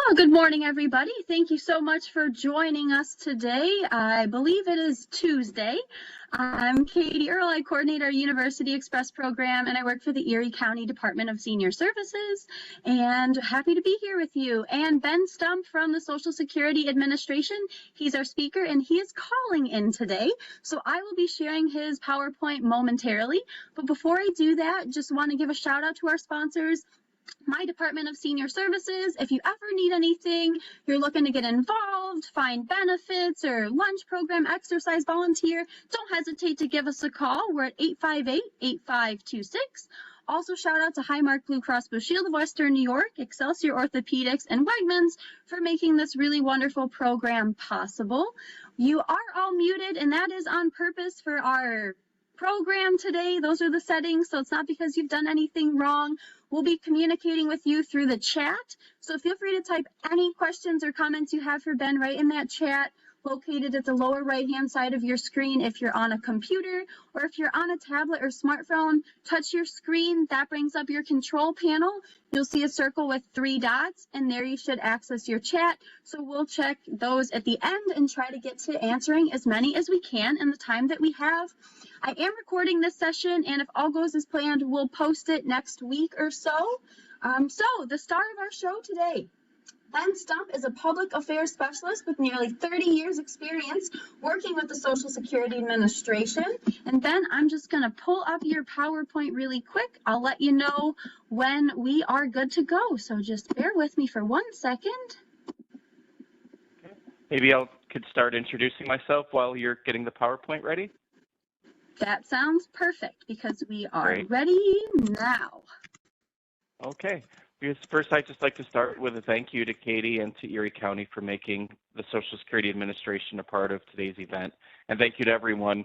Well, good morning, everybody. Thank you so much for joining us today. I believe it is Tuesday. I'm Katie Earle. I coordinate our University Express program, and I work for the Erie County Department of Senior Services, and happy to be here with you. And Ben Stump from the Social Security Administration, he's our speaker, and he is calling in today. So I will be sharing his PowerPoint momentarily. But before I do that, just want to give a shout out to our sponsors. My Department of Senior Services, if you ever need anything, you're looking to get involved, find benefits or lunch program, exercise, volunteer, don't hesitate to give us a call. We're at 858-8526. Also, shout out to Highmark Blue Cross Blue Shield of Western New York, Excelsior Orthopedics, and Wegmans for making this really wonderful program possible. You are all muted, and that is on purpose for our program today. Those are the settings, so it's not because you've done anything wrong. We'll be communicating with you through the chat, so feel free to type any questions or comments you have for Ben right in that chat located at the lower right-hand side of your screen. If you're on a computer or if you're on a tablet or smartphone, touch your screen. That brings up your control panel. You'll see a circle with 3 dots, and there you should access your chat. So we'll check those at the end and try to get to answering as many as we can in the time that we have. I am recording this session, and if all goes as planned, we'll post it next week or so. So the star of our show today, Ben Stump is a public affairs specialist with nearly 30 years experience working with the Social Security Administration. And Ben, I'm just going to pull up your PowerPoint really quick. I'll let you know when we are good to go. So just bear with me for 1 second. Okay. Maybe I could start introducing myself while you're getting the PowerPoint ready. That sounds perfect because we are ready now. Okay. Because first, I'd just like to start with a thank you to Katie and to Erie County for making the Social Security Administration a part of today's event. And thank you to everyone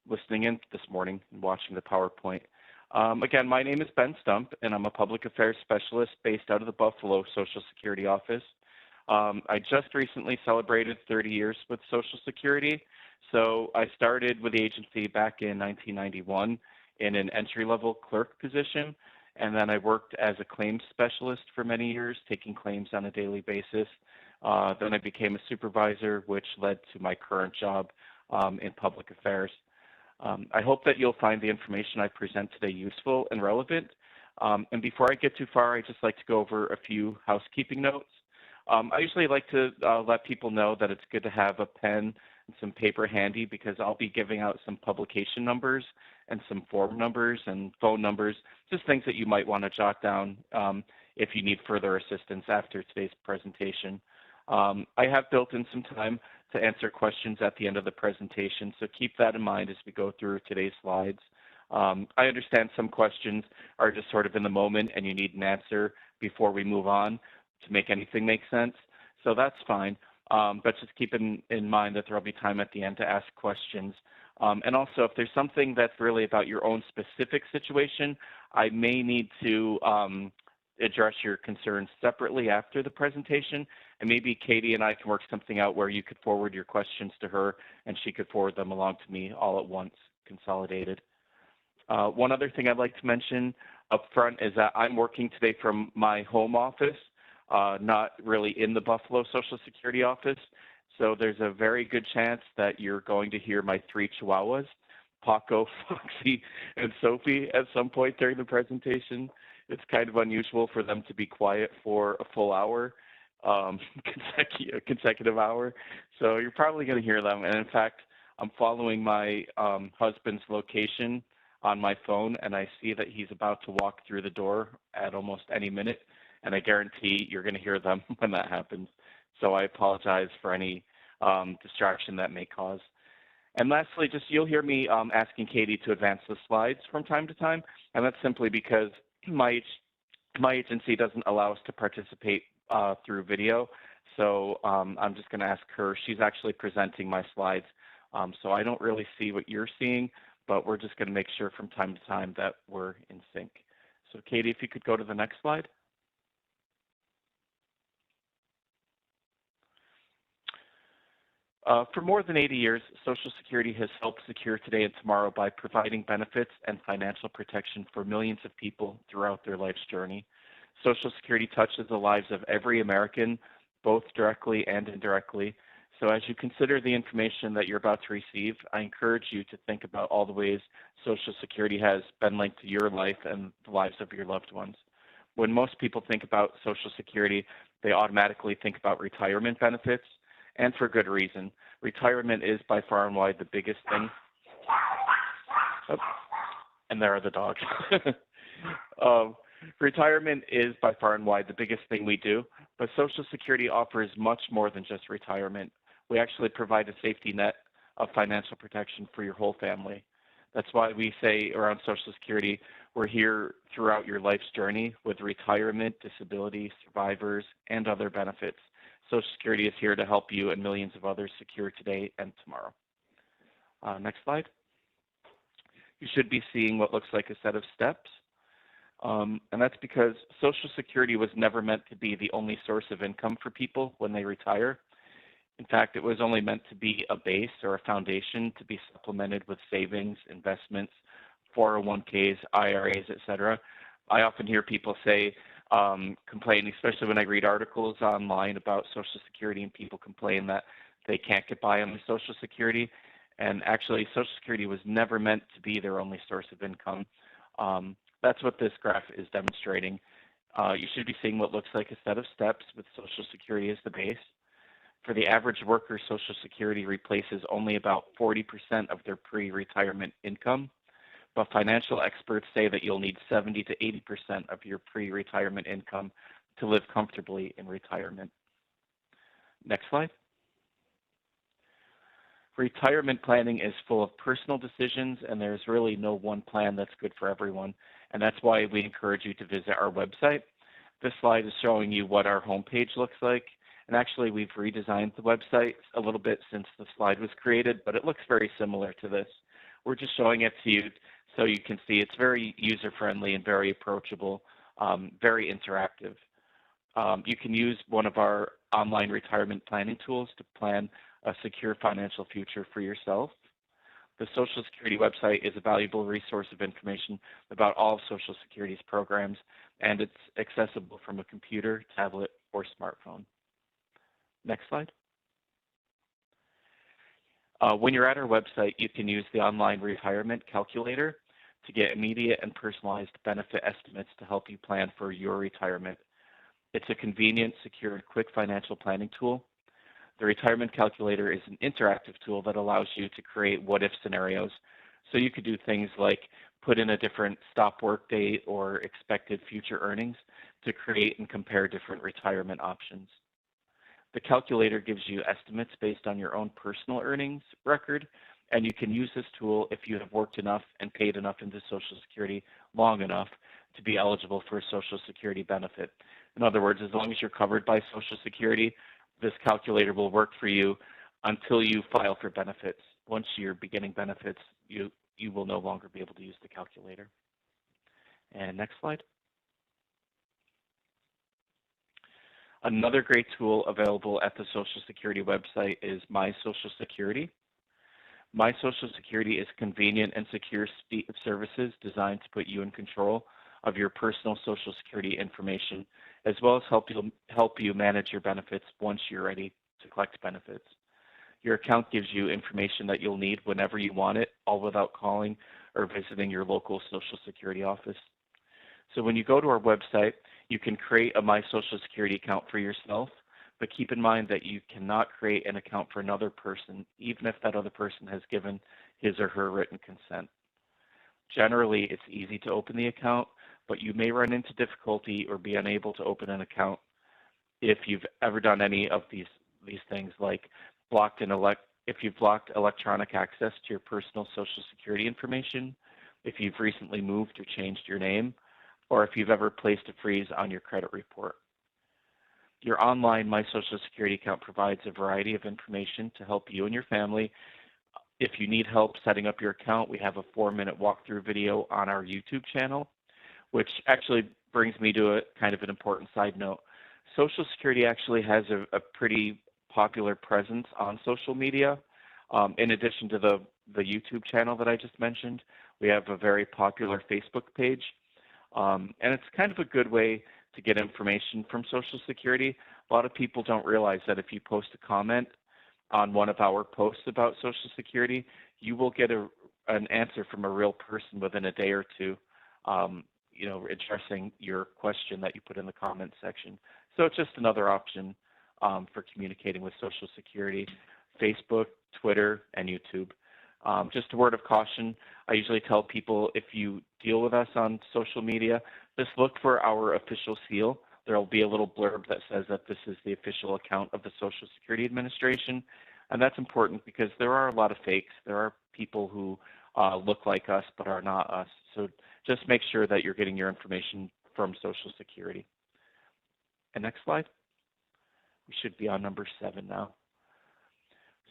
listening in this morning and watching the PowerPoint. Again, my name is Ben Stump, and I'm a public affairs specialist based out of the Buffalo Social Security office. I just recently celebrated 30 years with Social Security. So I started with the agency back in 1991 in an entry-level clerk position. And then I worked as a claims specialist for many years, taking claims on a daily basis. Then I became a supervisor, which led to my current job in public affairs. I hope that you'll find the information I present today useful and relevant. And before I get too far, I'd just like to go over a few housekeeping notes. I usually like to let people know that it's good to have a pen and some paper handy because I'll be giving out some publication numbers and some form numbers and phone numbers, just things that you might want to jot down if you need further assistance after today's presentation. I have built in some time to answer questions at the end of the presentation, so keep that in mind as we go through today's slides. I understand some questions are just sort of in the moment and you need an answer before we move on to make anything make sense, so that's fine. But just keep in mind that there will be time at the end to ask questions. And also, if there's something that's really about your own specific situation, I may need to address your concerns separately after the presentation. And maybe Katie and I can work something out where you could forward your questions to her and she could forward them along to me all at once, consolidated. One other thing I'd like to mention up front is that I'm working today from my home office. Not really in the Buffalo Social Security office. So there's a very good chance that you're going to hear my 3 Chihuahuas, Paco, Foxy, and Sophie at some point during the presentation. It's kind of unusual for them to be quiet for a full hour, consecutive hour. So you're probably going to hear them. And in fact, I'm following my husband's location on my phone, and I see that he's about to walk through the door at almost any minute. And I guarantee you're going to hear them when that happens. So I apologize for any distraction that may cause. And lastly, just you'll hear me asking Katie to advance the slides from time to time. And that's simply because my agency doesn't allow us to participate through video. So I'm just going to ask her. She's actually presenting my slides. So I don't really see what you're seeing, but we're just going to make sure from time to time that we're in sync. So Katie, if you could go to the next slide. For more than 80 years, Social Security has helped secure today and tomorrow by providing benefits and financial protection for millions of people throughout their life's journey. Social Security touches the lives of every American, both directly and indirectly. So as you consider the information that you're about to receive, I encourage you to think about all the ways Social Security has been linked to your life and the lives of your loved ones. When most people think about Social Security, they automatically think about retirement benefits, and for good reason. Retirement is by far and wide the biggest thing. Oh, and there are the dogs. Retirement is by far and wide the biggest thing we do, but Social Security offers much more than just retirement. We actually provide a safety net of financial protection for your whole family. That's why we say around Social Security, we're here throughout your life's journey with retirement, disability, survivors, and other benefits. Social Security is here to help you and millions of others secure today and tomorrow. Next slide. You should be seeing what looks like a set of steps. And that's because Social Security was never meant to be the only source of income for people when they retire. In fact, it was only meant to be a base or a foundation to be supplemented with savings, investments, 401ks, IRAs, etc. I often hear people say, complain, especially when I read articles online about Social Security, and people complain that they can't get by on the Social Security. And actually, Social Security was never meant to be their only source of income. That's what this graph is demonstrating. You should be seeing what looks like a set of steps with Social Security as the base. For the average worker, Social Security replaces only about 40% of their pre-retirement income, but financial experts say that you'll need 70 to 80% of your pre-retirement income to live comfortably in retirement. Next slide. Retirement planning is full of personal decisions, and there's really no one plan that's good for everyone, and that's why we encourage you to visit our website. This slide is showing you what our homepage looks like. And actually, we've redesigned the website a little bit since the slide was created, but it looks very similar to this. We're just showing it to you so you can see it's very user-friendly and very approachable, very interactive. You can use one of our online retirement planning tools to plan a secure financial future for yourself. The Social Security website is a valuable resource of information about all of Social Security's programs, and it's accessible from a computer, tablet, or smartphone. Next slide. When you're at our website, you can use the online retirement calculator to get immediate and personalized benefit estimates to help you plan for your retirement. It's a convenient, secure, and quick financial planning tool. The retirement calculator is an interactive tool that allows you to create what-if scenarios. So you could do things like put in a different stop work date or expected future earnings to create and compare different retirement options. The calculator gives you estimates based on your own personal earnings record, and you can use this tool if you have worked enough and paid enough into Social Security long enough to be eligible for a Social Security benefit. In other words, as long as you're covered by Social Security, this calculator will work for you until you file for benefits. Once you're beginning benefits, you will no longer be able to use the calculator. And next slide. Another great tool available at the Social Security website is My Social Security. My Social Security is convenient and secure suite of services designed to put you in control of your personal Social Security information, as well as help you manage your benefits once you're ready to collect benefits. Your account gives you information that you'll need whenever you want it, all without calling or visiting your local Social Security office. So when you go to our website, you can create a My Social Security account for yourself, but keep in mind that you cannot create an account for another person, even if that other person has given his or her written consent. Generally, it's easy to open the account, but you may run into difficulty or be unable to open an account if you've ever done any of these things, like if you've blocked electronic access to your personal Social Security information, if you've recently moved or changed your name, or if you've ever placed a freeze on your credit report. Your online My Social Security account provides a variety of information to help you and your family. If you need help setting up your account, we have a 4-minute walkthrough video on our YouTube channel, which actually brings me to a kind of an important side note. Social Security actually has a pretty popular presence on social media. In addition to the YouTube channel that I just mentioned, we have a very popular Facebook page. And it's kind of a good way to get information from Social Security. A lot of people don't realize that if you post a comment on one of our posts about Social Security, you will get an answer from a real person within a day or two, addressing your question that you put in the comment section. So it's just another option for communicating with Social Security: Facebook, Twitter, and YouTube. Just a word of caution, I usually tell people, if you deal with us on social media, just look for our official seal. There will be a little blurb that says that this is the official account of the Social Security Administration. And that's important because there are a lot of fakes. There are people who look like us but are not us. So just make sure that you're getting your information from Social Security. And next slide. We should be on number 7 now.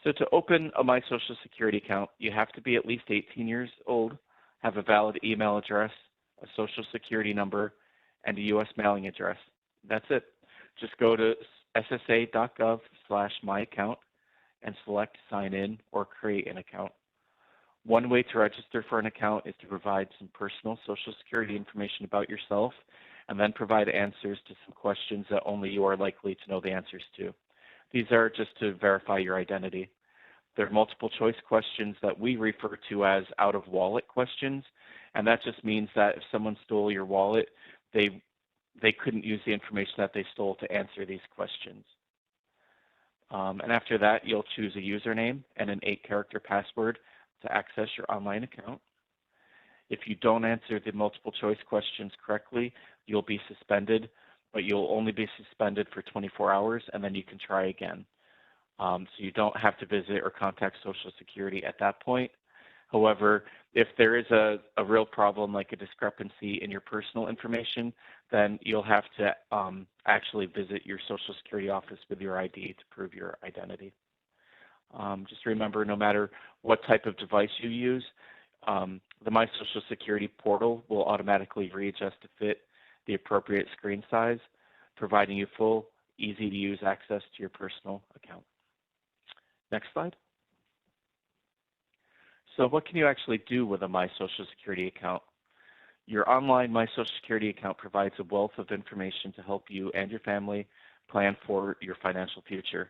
So to open a My Social Security account, you have to be at least 18 years old, have a valid email address, a Social Security number, and a U.S. mailing address. That's it. Just go to ssa.gov/myaccount and select Sign In or Create an Account. One way to register for an account is to provide some personal Social Security information about yourself, and then provide answers to some questions that only you are likely to know the answers to. These are just to verify your identity. There are multiple choice questions that we refer to as out-of-wallet questions, and that just means that if someone stole your wallet, they couldn't use the information that they stole to answer these questions. And after that, you'll choose a username and an 8-character password to access your online account. If you don't answer the multiple choice questions correctly, you'll be suspended, but you'll only be suspended for 24 hours, and then you can try again. So you don't have to visit or contact Social Security at that point. However, if there is a real problem, like a discrepancy in your personal information, then you'll have to actually visit your Social Security office with your ID to prove your identity. Just remember, no matter what type of device you use, the My Social Security portal will automatically readjust to fit the appropriate screen size, providing you full, easy-to-use access to your personal account. Next slide. So what can you actually do with a My Social Security account? Your online My Social Security account provides a wealth of information to help you and your family plan for your financial future.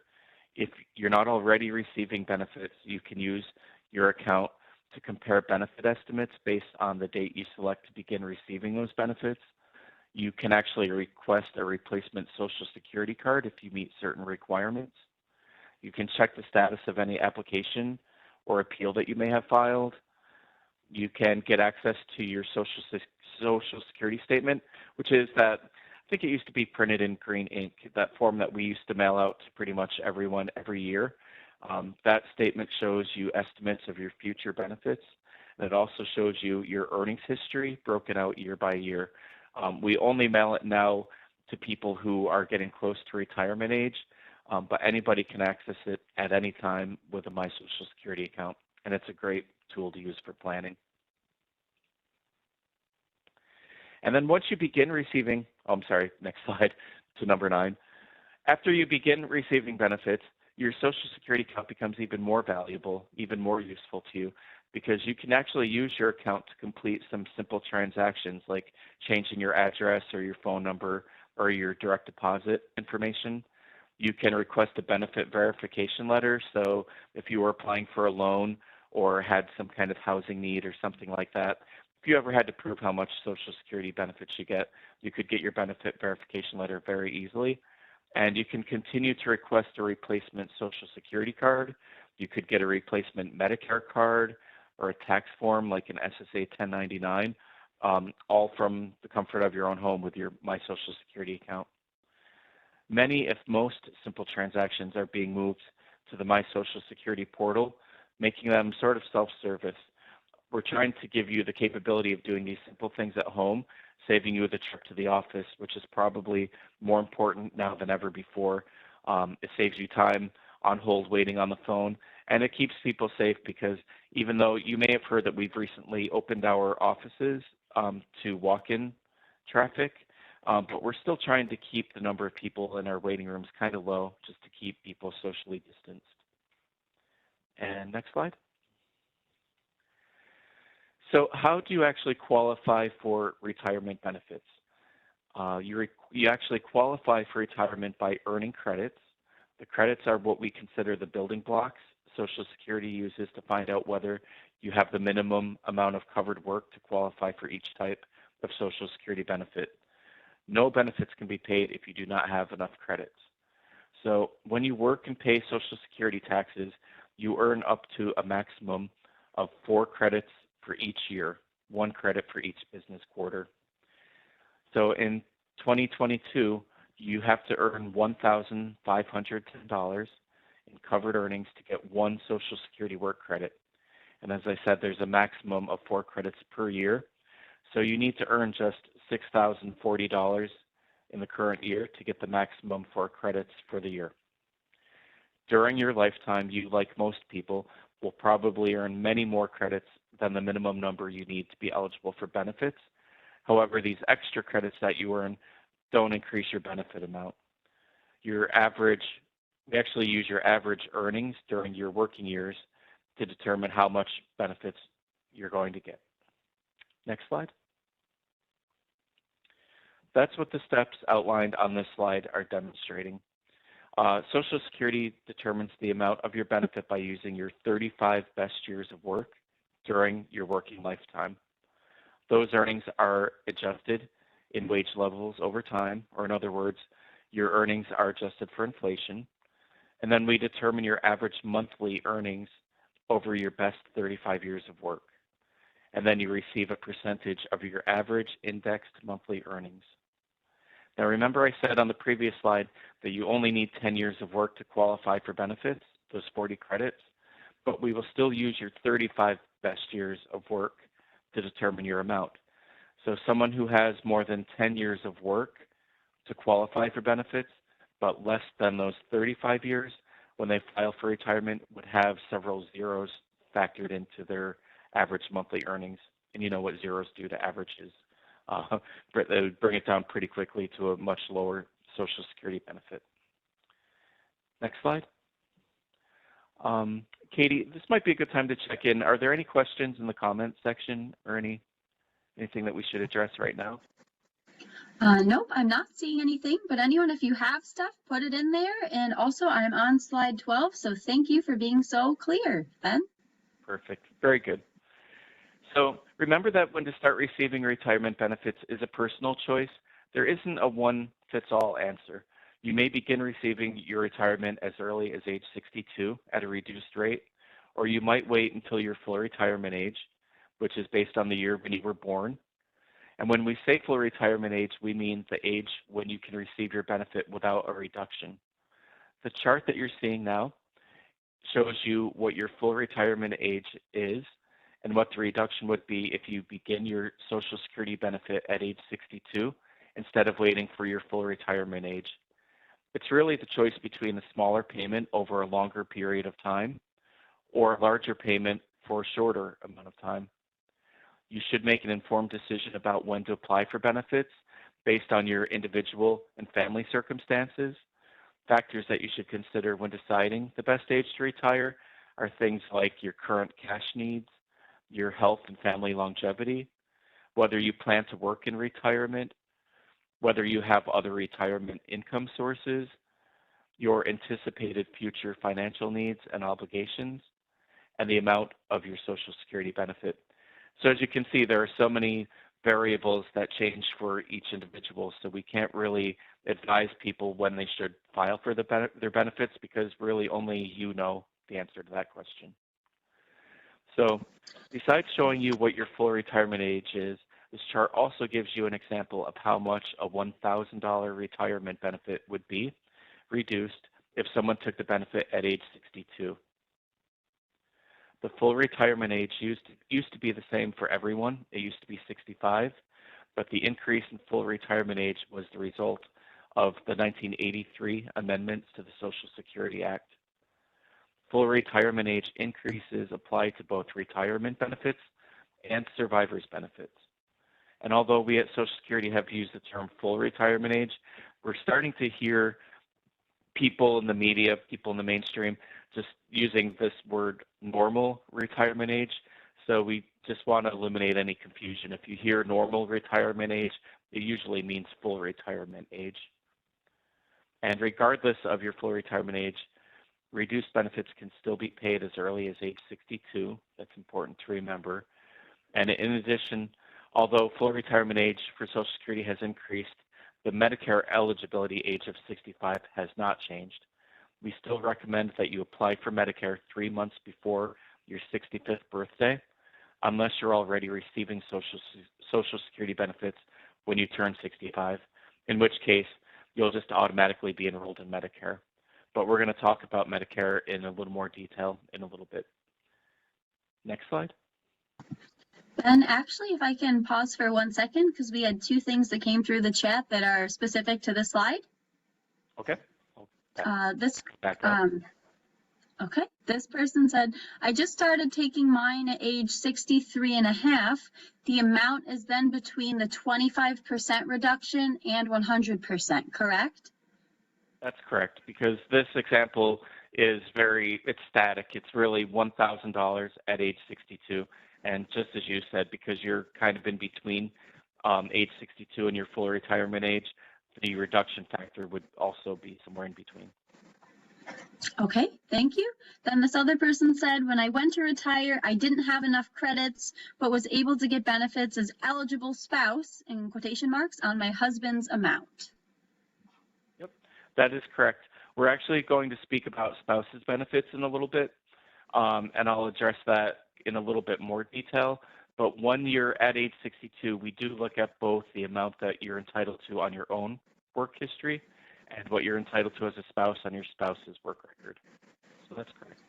If you're not already receiving benefits, you can use your account to compare benefit estimates based on the date you select to begin receiving those benefits. You can actually request a replacement Social Security card if you meet certain requirements. You can check the status of any application or appeal that you may have filed. You can get access to your Social Security statement, which is that, I think it used to be printed in green ink, that form that we used to mail out to pretty much everyone every year. That statement shows you estimates of your future benefits, and it also shows you your earnings history broken out year by year. We only mail it now to people who are getting close to retirement age, but anybody can access it at any time with a My Social Security account, and it's a great tool to use for planning. And then once you begin receiving, next slide to number 9. After you begin receiving benefits, your Social Security account becomes even more valuable, even more useful to you, because you can actually use your account to complete some simple transactions like changing your address or your phone number or your direct deposit information. You can request a benefit verification letter. So if you were applying for a loan or had some kind of housing need or something like that, if you ever had to prove how much Social Security benefits you could get your benefit verification letter very easily. And you can continue to request a replacement Social Security card. You could get a replacement Medicare card or a tax form like an SSA 1099, all from the comfort of your own home with your My Social Security account. Many, if most, simple transactions are being moved to the My Social Security portal, making them sort of self-service. We're trying to give you the capability of doing these simple things at home, saving you the trip to the office, which is probably more important now than ever before. It saves you time on hold waiting on the phone, and it keeps people safe because even though you may have heard that we've recently opened our offices to walk-in traffic, but we're still trying to keep the number of people in our waiting rooms kind of low just to keep people socially distanced. And next slide. So how do you actually qualify for retirement benefits? You actually qualify for retirement by earning credits. The credits are what we consider the building blocks Social Security uses to find out whether you have the minimum amount of covered work to qualify for each type of Social Security benefit. No benefits can be paid if you do not have enough credits. So when you work and pay Social Security taxes, you earn up to a maximum of 4 credits for each year, 1 credit for each business quarter. So in 2022, you have to earn $1,510 in covered earnings to get 1 Social Security work credit. And as I said, there's a maximum of 4 credits per year. So you need to earn just $6,040 in the current year to get the maximum 4 credits for the year. During your lifetime, you, like most people, will probably earn many more credits than the minimum number you need to be eligible for benefits. However, these extra credits that you earn don't increase your benefit amount. We actually use your average earnings during your working years to determine how much benefits you're going to get. Next slide. That's what the steps outlined on this slide are demonstrating. Social Security determines the amount of your benefit by using your 35 best years of work during your working lifetime. Those earnings are adjusted in wage levels over time, or in other words, your earnings are adjusted for inflation. And then we determine your average monthly earnings over your best 35 years of work. And then you receive a percentage of your average indexed monthly earnings. Now remember I said on the previous slide that you only need 10 years of work to qualify for benefits, those 40 credits, but we will still use your 35 best years of work to determine your amount. So someone who has more than 10 years of work to qualify for benefits, but less than those 35 years, when they file for retirement, would have several zeros factored into their average monthly earnings. And you know what zeros do to averages. They would bring it down pretty quickly to a much lower Social Security benefit. Next slide. Katie, this might be a good time to check in. Are there any questions in the comments section or anything that we should address right now? Nope, I'm not seeing anything, but anyone, if you have stuff, put it in there. And also I'm on slide 12, so thank you for being so clear, Ben. Perfect, very good. So remember that when to start receiving retirement benefits is a personal choice. There isn't a one-fits-all answer. You may begin receiving your retirement as early as age 62 at a reduced rate, or you might wait until your full retirement age, which is based on the year when you were born. And when we say full retirement age, we mean the age when you can receive your benefit without a reduction. The chart that you're seeing now shows you what your full retirement age is and what the reduction would be if you begin your Social Security benefit at age 62 instead of waiting for your full retirement age. It's really the choice between a smaller payment over a longer period of time or a larger payment for a shorter amount of time. You should make an informed decision about when to apply for benefits based on your individual and family circumstances. Factors that you should consider when deciding the best age to retire are things like your current cash needs, your health and family longevity, whether you plan to work in retirement, whether you have other retirement income sources, your anticipated future financial needs and obligations, and the amount of your Social Security benefit. So as you can see, there are so many variables that change for each individual, so we can't really advise people when they should file for their benefits because really only you know the answer to that question. So besides showing you what your full retirement age is, this chart also gives you an example of how much a $1,000 retirement benefit would be reduced if someone took the benefit at age 62. The full retirement age used to be the same for everyone. It used to be 65, but the increase in full retirement age was the result of the 1983 amendments to the Social Security Act. Full retirement age increases apply to both retirement benefits and survivor's benefits. And although we at Social Security have used the term full retirement age, we're starting to hear people in the media, people in the mainstream, just using this word normal retirement age. So we just want to eliminate any confusion. If you hear normal retirement age, it usually means full retirement age. And regardless of your full retirement age, reduced benefits can still be paid as early as age 62. That's important to remember. And in addition, although full retirement age for Social Security has increased, the Medicare eligibility age of 65 has not changed. We still recommend that you apply for Medicare 3 months before your 65th birthday, unless you're already receiving Social Security benefits when you turn 65, in which case you'll just automatically be enrolled in Medicare. But we're going to talk about Medicare in a little more detail in a little bit. Next slide. Ben, actually, if I can pause for 1 second, because we had 2 things that came through the chat that are specific to this slide. Okay. Okay, this person said, I just started taking mine at age 63 and a half. The amount is then between the 25% reduction and 100%, correct? That's correct, because this example is it's static. It's really $1,000 at age 62. And just as you said, because you're kind of in between age 62 and your full retirement age, the reduction factor would also be somewhere in between. Okay, thank you. Then this other person said, when I went to retire, I didn't have enough credits, but was able to get benefits as eligible spouse, in quotation marks, on my husband's amount. Yep, that is correct. We're actually going to speak about spouses benefits in a little bit, and I'll address that in a little bit more detail. But when you're at age 62, we do look at both the amount that you're entitled to on your own work history and what you're entitled to as a spouse on your spouse's work record. So that's correct.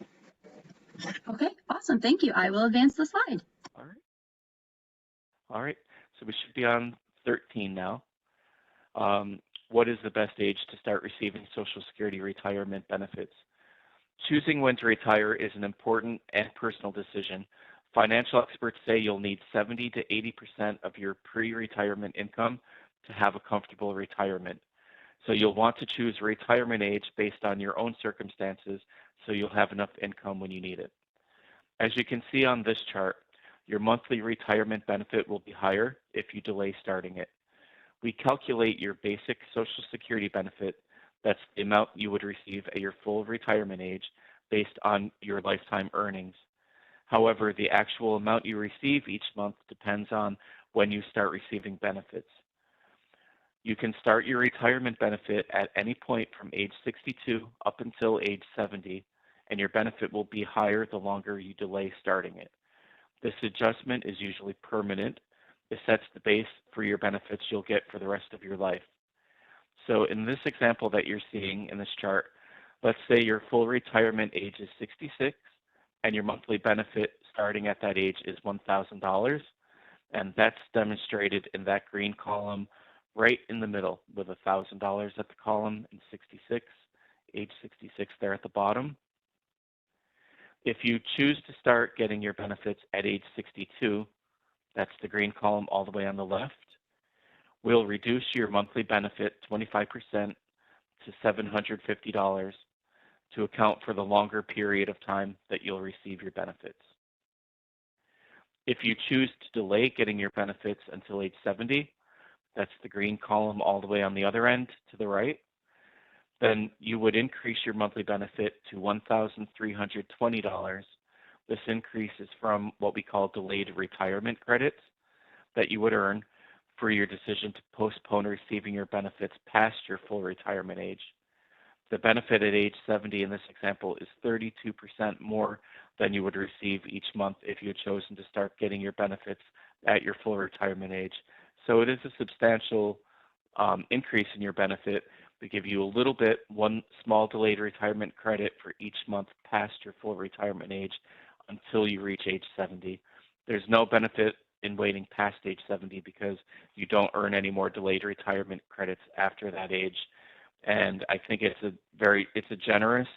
Okay, awesome. Thank you. I will advance the slide. All right. So we should be on 13 now. What is the best age to start receiving Social Security retirement benefits? Choosing when to retire is an important and personal decision. Financial experts say you'll need 70 to 80% of your pre-retirement income to have a comfortable retirement. So you'll want to choose a retirement age based on your own circumstances so you'll have enough income when you need it. As you can see on this chart, your monthly retirement benefit will be higher if you delay starting it. We calculate your basic Social Security benefit, that's the amount you would receive at your full retirement age, based on your lifetime earnings. However, the actual amount you receive each month depends on when you start receiving benefits. You can start your retirement benefit at any point from age 62 up until age 70, and your benefit will be higher the longer you delay starting it. This adjustment is usually permanent. It sets the base for your benefits you'll get for the rest of your life. So in this example that you're seeing in this chart, let's say your full retirement age is 66 and your monthly benefit starting at that age is $1,000. And that's demonstrated in that green column right in the middle with $1,000 at the column and age 66 there at the bottom. If you choose to start getting your benefits at age 62, that's the green column all the way on the left, we'll reduce your monthly benefit 25% to $750 to account for the longer period of time that you'll receive your benefits. If you choose to delay getting your benefits until age 70, that's the green column all the way on the other end to the right, then you would increase your monthly benefit to $1,320. This increase is from what we call delayed retirement credits that you would earn for your decision to postpone receiving your benefits past your full retirement age. The benefit at age 70 in this example is 32% more than you would receive each month if you had chosen to start getting your benefits at your full retirement age. So it is a substantial increase in your benefit. We give you a little bit, one small delayed retirement credit for each month past your full retirement age until you reach age 70. There's no benefit in waiting past age 70 because you don't earn any more delayed retirement credits after that age. And I think it's a generous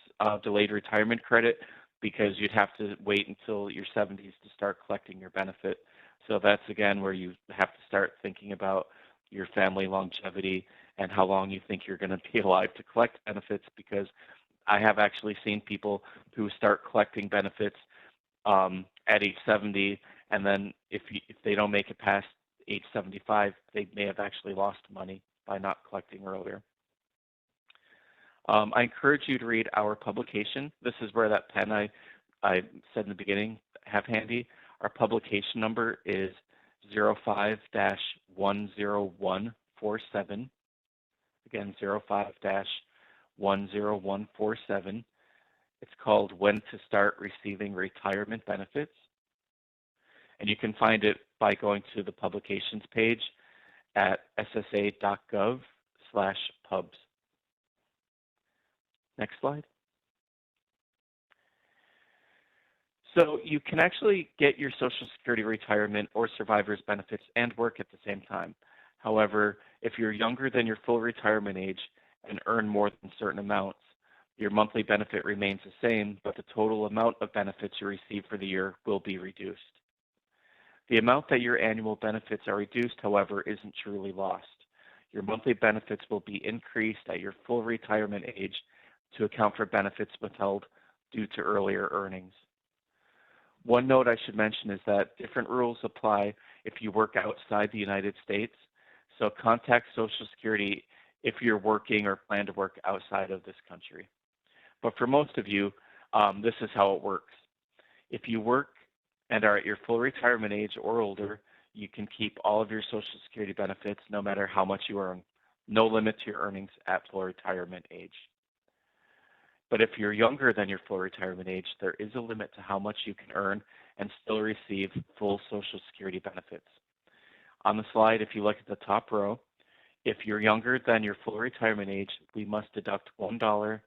delayed retirement credit because you'd have to wait until your 70s to start collecting your benefit. So that's again where you have to start thinking about your family longevity and how long you think you're going to be alive to collect benefits, because I have actually seen people who start collecting benefits at age 70, and then if they don't make it past age 75, they may have actually lost money by not collecting earlier. I encourage you to read our publication. This is where that pen I said in the beginning, have handy. Our publication number is 05-10147. Again, 05-10147. It's called When to Start Receiving Retirement Benefits. And you can find it by going to the publications page at ssa.gov/pubs. Next slide. So you can actually get your Social Security retirement or survivor's benefits and work at the same time. However, if you're younger than your full retirement age and earn more than certain amounts, your monthly benefit remains the same, but the total amount of benefits you receive for the year will be reduced. The amount that your annual benefits are reduced, however, isn't truly lost. Your monthly benefits will be increased at your full retirement age to account for benefits withheld due to earlier earnings. One note I should mention is that different rules apply if you work outside the United States. So contact Social Security if you're working or plan to work outside of this country. But for most of you, this is how it works. If you work and are at your full retirement age or older, you can keep all of your Social Security benefits no matter how much you earn. No limit to your earnings at full retirement age. But if you're younger than your full retirement age, there is a limit to how much you can earn and still receive full Social Security benefits. On the slide, if you look at the top row, if you're younger than your full retirement age, we must deduct $1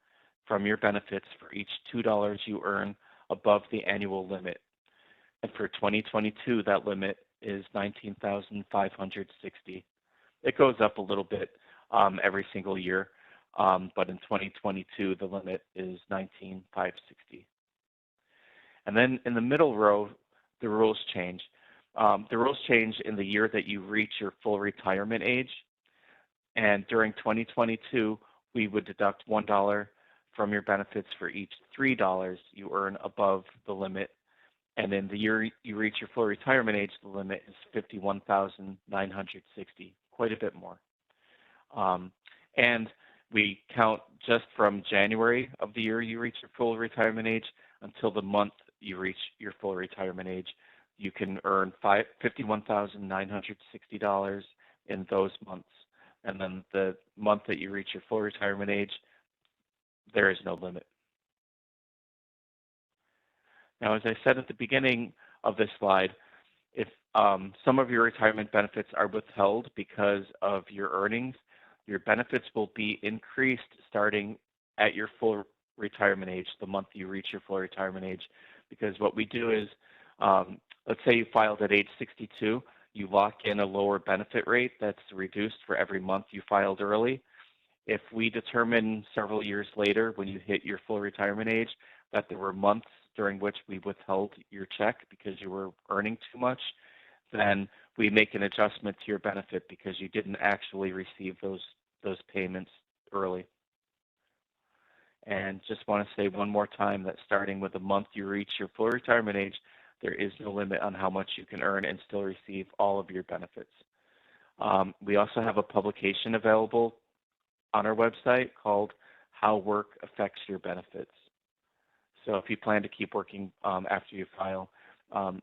from your benefits for each $2 you earn above the annual limit. And for 2022, that limit is $19,560. It goes up a little bit every single year. But in 2022, the limit is $19,560. And then in the middle row, the rules change. The rules change in the year that you reach your full retirement age. And during 2022, we would deduct $1 from your benefits for each $3 you earn above the limit. And in the year you reach your full retirement age, the limit is $51,960, quite a bit more. And we count just from January of the year you reach your full retirement age until the month you reach your full retirement age. You can earn $51,960 in those months. And then the month that you reach your full retirement age, there is no limit. Now, as I said at the beginning of this slide, if some of your retirement benefits are withheld because of your earnings, your benefits will be increased starting at your full retirement age, the month you reach your full retirement age. Because what we do is, let's say you filed at age 62, you lock in a lower benefit rate that's reduced for every month you filed early. If we determine several years later, when you hit your full retirement age, that there were months during which we withheld your check because you were earning too much, then we make an adjustment to your benefit because you didn't actually receive those payments early. And just want to say one more time that starting with the month you reach your full retirement age, there is no limit on how much you can earn and still receive all of your benefits. We also have a publication available on our website called How Work Affects Your Benefits. So if you plan to keep working after you file,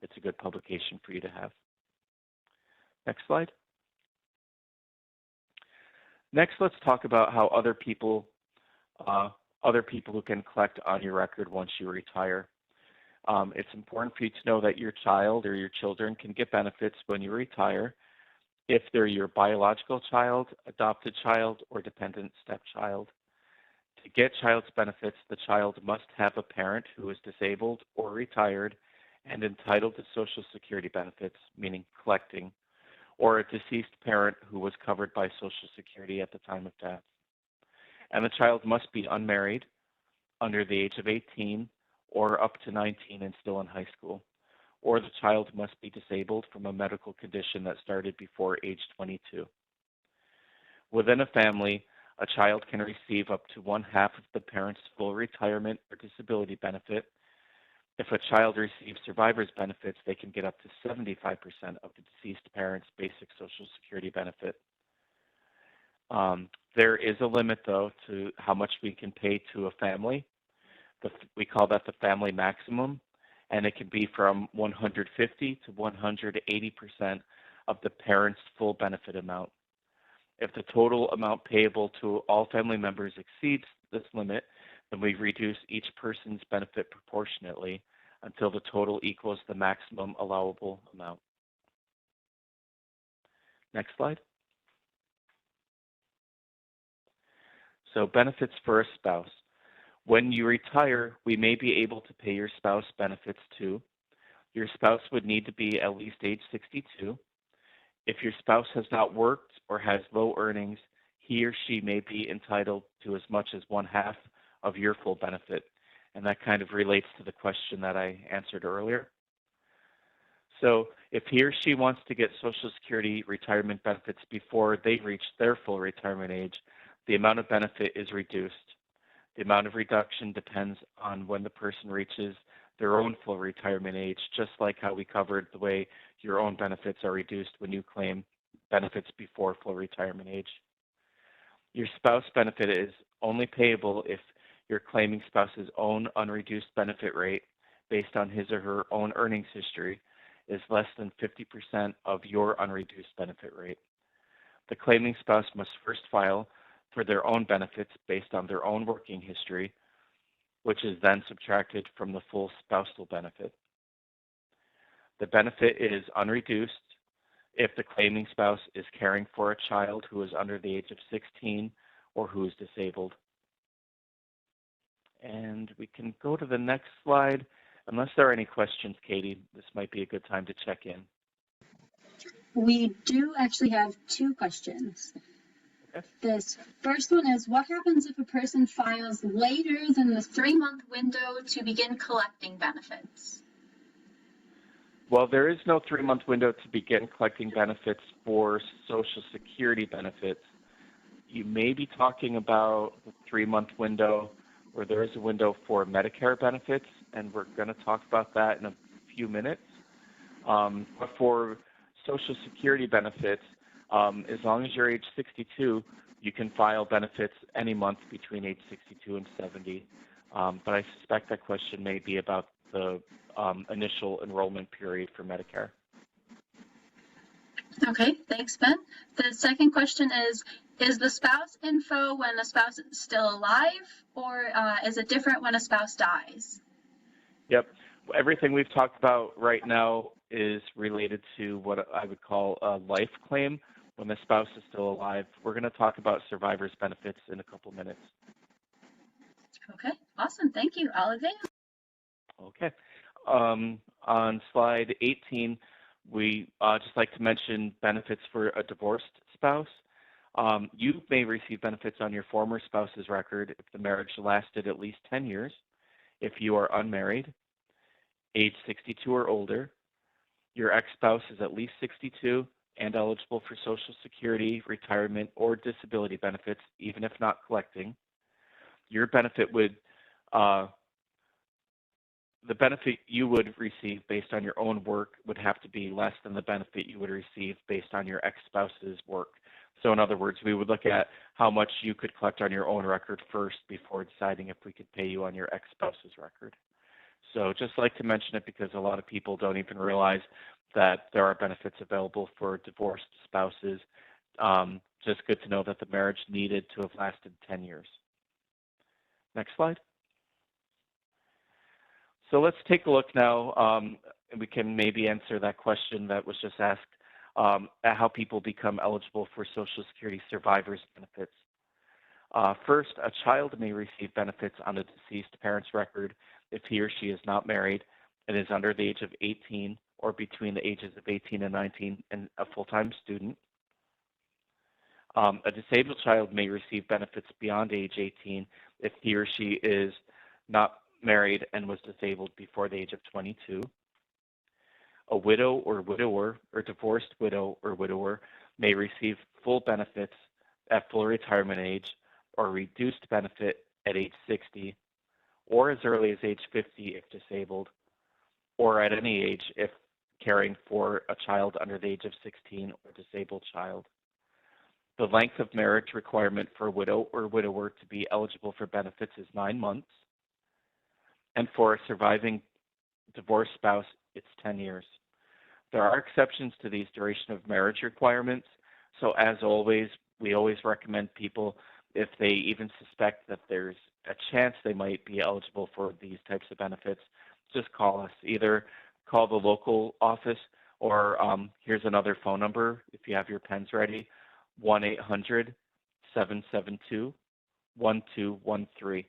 it's a good publication for you to have. Next slide. Next, let's talk about how other people who can collect on your record once you retire. It's important for you to know that your child or your children can get benefits when you retire if they're your biological child, adopted child, or dependent stepchild. To get child's benefits, the child must have a parent who is disabled or retired and entitled to Social Security benefits, meaning collecting, or a deceased parent who was covered by Social Security at the time of death. And the child must be unmarried, under the age of 18, or up to 19 and still in high school. Or the child must be disabled from a medical condition that started before age 22. Within a family, a child can receive up to 1/2 of the parent's full retirement or disability benefit. If a child receives survivor's benefits, they can get up to 75% of the deceased parent's basic Social Security benefit. There is a limit, though, to how much we can pay to a family. We call that the family maximum, and it can be from 150 to 180% of the parent's full benefit amount. If the total amount payable to all family members exceeds this limit, then we reduce each person's benefit proportionately until the total equals the maximum allowable amount. Next slide. So benefits for a spouse. When you retire, we may be able to pay your spouse benefits too. Your spouse would need to be at least age 62. If your spouse has not worked or has low earnings, he or she may be entitled to as much as 1/2 of your full benefit. And that kind of relates to the question that I answered earlier. So if he or she wants to get Social Security retirement benefits before they reach their full retirement age, the amount of benefit is reduced. The amount of reduction depends on when the person reaches their own full retirement age, just like how we covered the way your own benefits are reduced when you claim benefits before full retirement age. Your spouse benefit is only payable if you're claiming spouse's own unreduced benefit rate based on his or her own earnings history is less than 50% of your unreduced benefit rate. The claiming spouse must first file for their own benefits based on their own working history, which is then subtracted from the full spousal benefit. The benefit is unreduced if the claiming spouse is caring for a child who is under the age of 16 or who is disabled. And we can go to the next slide. Unless there are any questions, Katie, this might be a good time to check in. We do actually have 2 questions. Okay. This first one is, what happens if a person files later than the 3-month window to begin collecting benefits? Well, there is no 3-month window to begin collecting benefits for Social Security benefits. You may be talking about the 3-month window where there is a window for Medicare benefits, and we're going to talk about that in a few minutes. But for Social Security benefits, as long as you're age 62, you can file benefits any month between age 62 and 70. But I suspect that question may be about the initial enrollment period for Medicare. Okay, thanks, Ben. The second question is the spouse info when a spouse is still alive, or is it different when a spouse dies? Yep. Everything we've talked about right now is related to what I would call a life claim when the spouse is still alive. We're going to talk about survivor's benefits in a couple minutes. Okay, awesome. Thank you. I'll advance. Okay. On slide 18, we just like to mention benefits for a divorced spouse. You may receive benefits on your former spouse's record if the marriage lasted at least 10 years, if you are unmarried, age 62 or older, your ex-spouse is at least 62 and eligible for Social Security, retirement, or disability benefits, even if not collecting. Your benefit would, the benefit you would receive based on your own work would have to be less than the benefit you would receive based on your ex-spouse's work. So in other words, we would look at how much you could collect on your own record first before deciding if we could pay you on your ex-spouse's record. So just like to mention it because a lot of people don't even realize that there are benefits available for divorced spouses. Just good to know that the marriage needed to have lasted 10 years. Next slide. So let's take a look now, and we can maybe answer that question that was just asked, at how people become eligible for Social Security survivors benefits. First, a child may receive benefits on a deceased parent's record if he or she is not married and is under the age of 18 or between the ages of 18 and 19 and a full-time student. A disabled child may receive benefits beyond age 18 if he or she is not married and was disabled before the age of 22. A widow or widower or divorced widow or widower may receive full benefits at full retirement age or reduced benefit at age 60 or as early as age 50 if disabled. or at any age if caring for a child under the age of 16 or disabled child. The length of marriage requirement for a widow or widower to be eligible for benefits is 9 months. And for a surviving divorced spouse, it's 10 years. There are exceptions to these duration of marriage requirements. So as always, we always recommend people, if they even suspect that there's a chance they might be eligible for these types of benefits, just call us. Either call the local office or here's another phone number if you have your pens ready, 1-800-772-1213.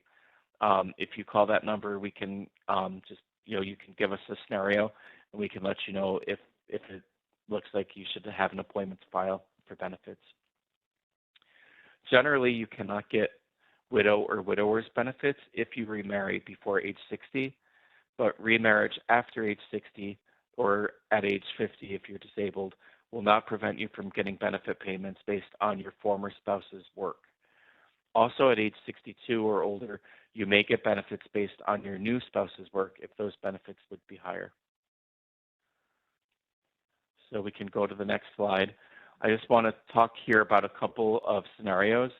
If you call that number, we can you can give us a scenario and we can let you know if it looks like you should have an appointment to file for benefits. Generally, you cannot get widow or widower's benefits if you remarry before age 60, but remarriage after age 60 or at age 50 if you're disabled will not prevent you from getting benefit payments based on your former spouse's work. Also at age 62 or older, you may get benefits based on your new spouse's work if those benefits would be higher. So we can go to the next slide. I just want to talk here about a couple of scenarios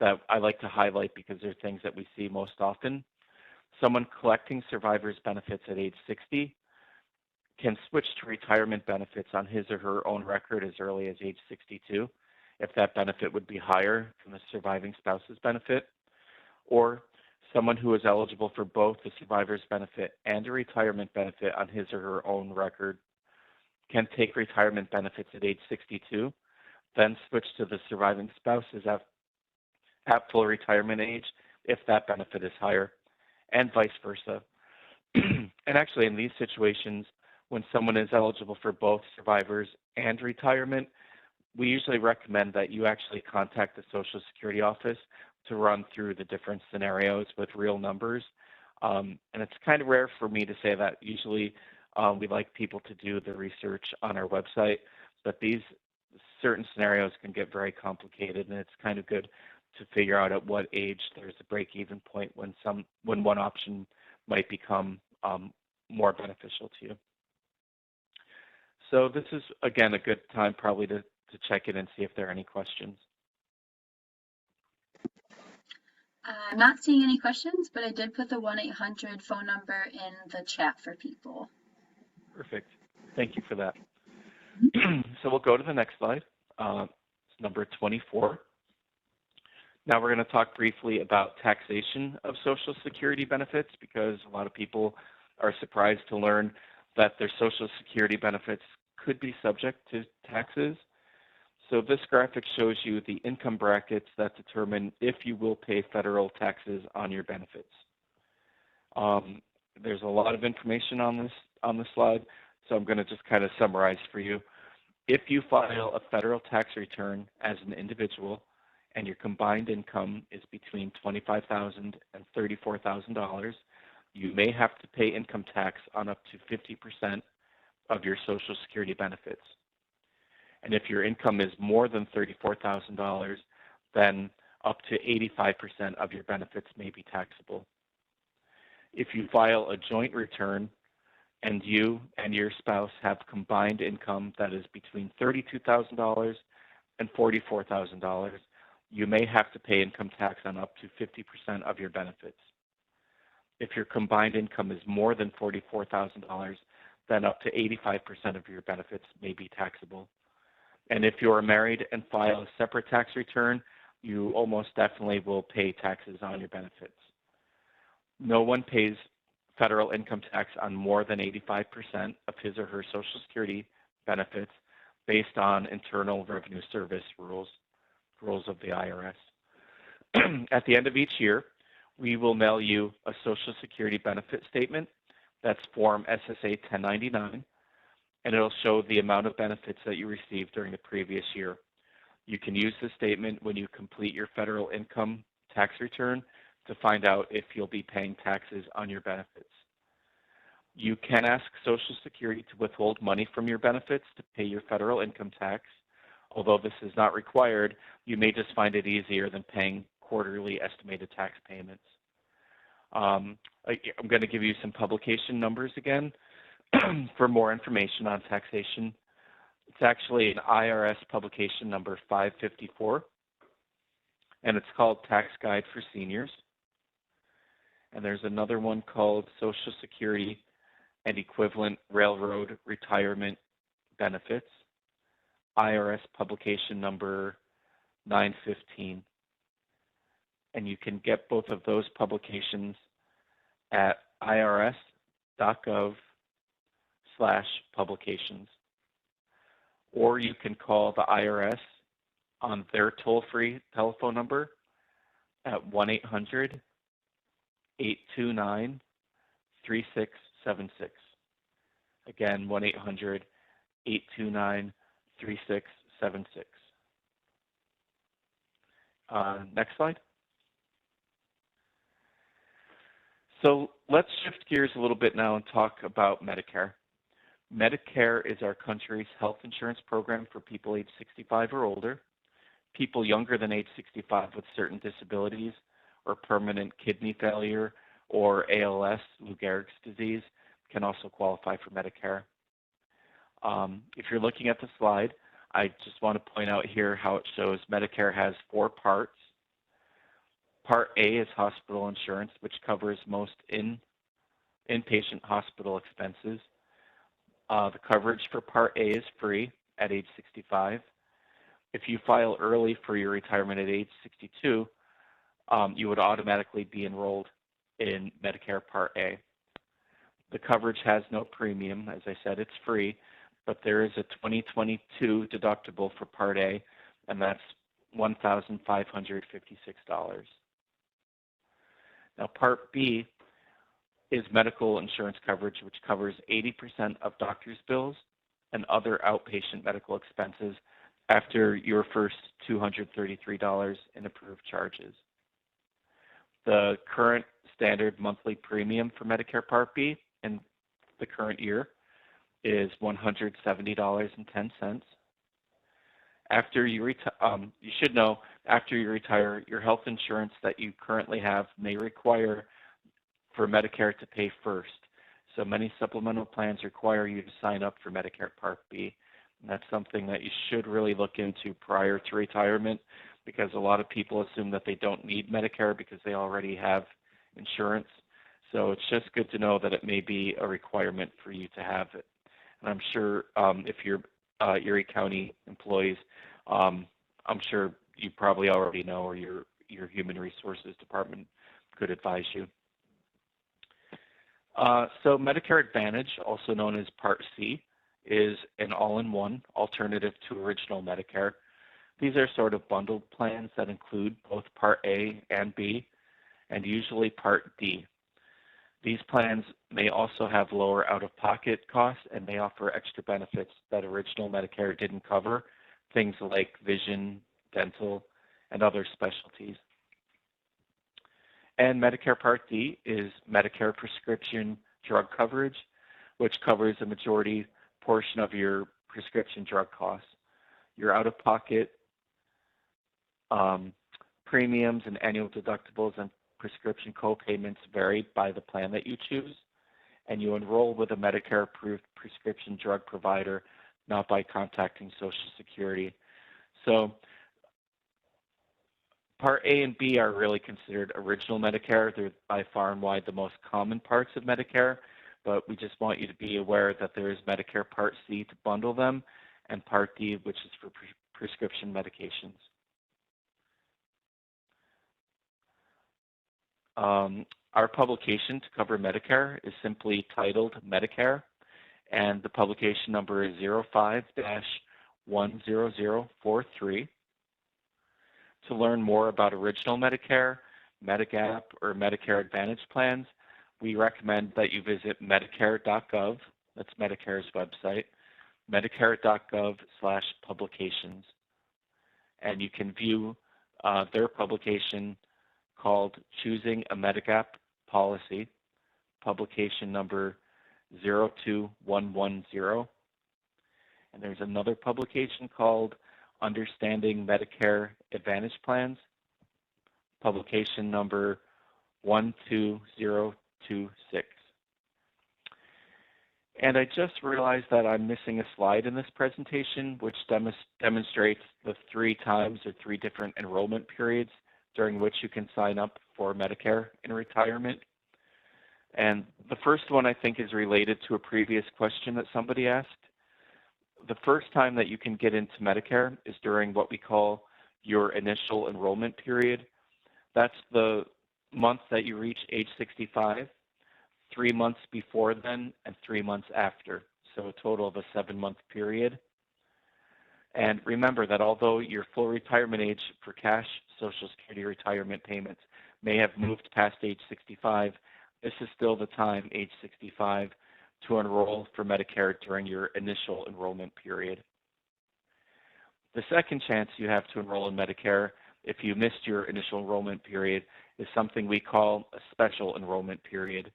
that I like to highlight because they're things that we see most often. Someone collecting survivor's benefits at age 60 can switch to retirement benefits on his or her own record as early as age 62, if that benefit would be higher than the surviving spouse's benefit. Or someone who is eligible for both the survivor's benefit and a retirement benefit on his or her own record can take retirement benefits at age 62, then switch to the surviving spouse's at full retirement age if that benefit is higher, and vice versa. And actually, in these situations, when someone is eligible for both survivors and retirement, we usually recommend that you actually contact the Social Security office to run through the different scenarios with real numbers. And it's kind of rare for me to say that. Usually, we like people to do the research on our website, but these certain scenarios can get very complicated, and it's kind of good to figure out at what age there's a break-even point when one option might become more beneficial to you. So this is, again, a good time probably to check in and see if there are any questions. I'm not seeing any questions, but I did put the 1-800 phone number in the chat for people. Perfect. Thank you for that. So we'll go to the next slide. It's number 24. Now we're going to talk briefly about taxation of Social Security benefits, because a lot of people are surprised to learn that their Social Security benefits could be subject to taxes. So this graphic shows you the income brackets that determine if you will pay federal taxes on your benefits. There's a lot of information on this slide, so I'm going to just kind of summarize for you. If you file a federal tax return as an individual and your combined income is between $25,000 and $34,000, you may have to pay income tax on up to 50% of your Social Security benefits. And if your income is more than $34,000, then up to 85% of your benefits may be taxable. If you file a joint return and you and your spouse have combined income that is between $32,000 and $44,000, you may have to pay income tax on up to 50% of your benefits. If your combined income is more than $44,000, then up to 85% of your benefits may be taxable. And if you are married and file a separate tax return, you almost definitely will pay taxes on your benefits. No one pays federal income tax on more than 85% of his or her Social Security benefits based on Internal Revenue Service rules of the IRS. At the end of each year, we will mail you a Social Security benefit statement. That's Form SSA 1099, and it'll show the amount of benefits that you received during the previous year. You can use this statement when you complete your federal income tax return to find out if you'll be paying taxes on your benefits. You can ask Social Security to withhold money from your benefits to pay your federal income tax. Although this is not required, you may just find it easier than paying quarterly estimated tax payments. I'm going to give you some publication numbers again. for more information on taxation. It's actually an IRS publication number 554, and it's called Tax Guide for Seniors. And there's another one called Social Security and Equivalent Railroad Retirement Benefits, IRS publication number 915. And you can get both of those publications at irs.gov/publications. Or you can call the IRS on their toll-free telephone number at 1-800-829-3676. Again, 1-800-829-3676. Next slide. So let's shift gears a little bit now and talk about Medicare. Medicare is our country's health insurance program for people age 65 or older. People younger than age 65 with certain disabilities or permanent kidney failure or ALS, Lou Gehrig's disease, can also qualify for Medicare. If you're looking at the slide, I just want to point out here how it shows Medicare has 4 parts. Part A is hospital insurance, which covers most inpatient hospital expenses. The coverage for Part A is free at age 65. If you file early for your retirement at age 62, you would automatically be enrolled in Medicare Part A. The coverage has no premium. As I said, it's free, but there is a 2022 deductible for Part A, and that's $1,556. Now, Part B is medical insurance coverage, which covers 80% of doctor's bills and other outpatient medical expenses after your first $233 in approved charges. The current standard monthly premium for Medicare Part B in the current year is $170.10. After you you should know, after you retire, your health insurance that you currently have may require for Medicare to pay first. So many supplemental plans require you to sign up for Medicare Part B. And that's something that you should really look into prior to retirement, because a lot of people assume that they don't need Medicare because they already have insurance. So it's just good to know that it may be a requirement for you to have it. And I'm sure if you're Erie County employees, I'm sure you probably already know, or your Human Resources Department could advise you. So Medicare Advantage, also known as Part C, is an all-in-one alternative to original Medicare. These are sort of bundled plans that include both Part A and B, and usually Part D. These plans may also have lower out-of-pocket costs and may offer extra benefits that original Medicare didn't cover, things like vision, dental, and other specialties. And Medicare Part D is Medicare prescription drug coverage, which covers a majority portion of your prescription drug costs. Your out-of-pocket premiums and annual deductibles and prescription co-payments vary by the plan that you choose, and you enroll with a Medicare-approved prescription drug provider, not by contacting Social Security. So Part A and B are really considered original Medicare. They're by far and wide the most common parts of Medicare, but we just want you to be aware that there is Medicare Part C to bundle them, and Part D, which is for prescription medications. Our publication to cover Medicare is simply titled Medicare, and the publication number is 05-10043. To learn more about original Medicare, Medigap, or Medicare Advantage plans, we recommend that you visit medicare.gov, that's Medicare's website, medicare.gov/publications. And you can view their publication called Choosing a Medigap Policy, publication number 02110. And there's another publication called Understanding Medicare Advantage Plans, publication number 12026. And I just realized that I'm missing a slide in this presentation, which demonstrates the 3 times or 3 different enrollment periods during which you can sign up for Medicare in retirement. And the first one I think is related to a previous question that somebody asked. The first time that you can get into Medicare is during what we call your initial enrollment period. That's the month that you reach age 65, 3 months before then, and 3 months after. So a total of a 7-month period. And remember that although your full retirement age for cash Social Security retirement payments may have moved past age 65, this is still the time, age 65, to enroll for Medicare during your initial enrollment period. The second chance you have to enroll in Medicare if you missed your initial enrollment period is something we call a special enrollment period.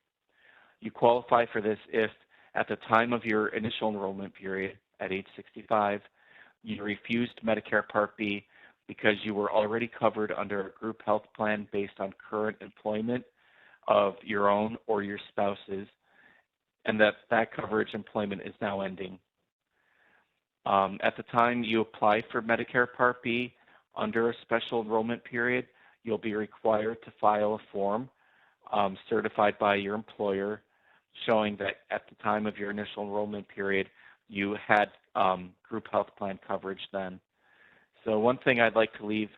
You qualify for this if, at the time of your initial enrollment period, at age 65, you refused Medicare Part B because you were already covered under a group health plan based on current employment of your own or your spouse's, and that coverage employment is now ending. At the time you apply for Medicare Part B under a special enrollment period, you'll be required to file a form certified by your employer showing that at the time of your initial enrollment period, you had group health plan coverage then. So one thing I'd like to leave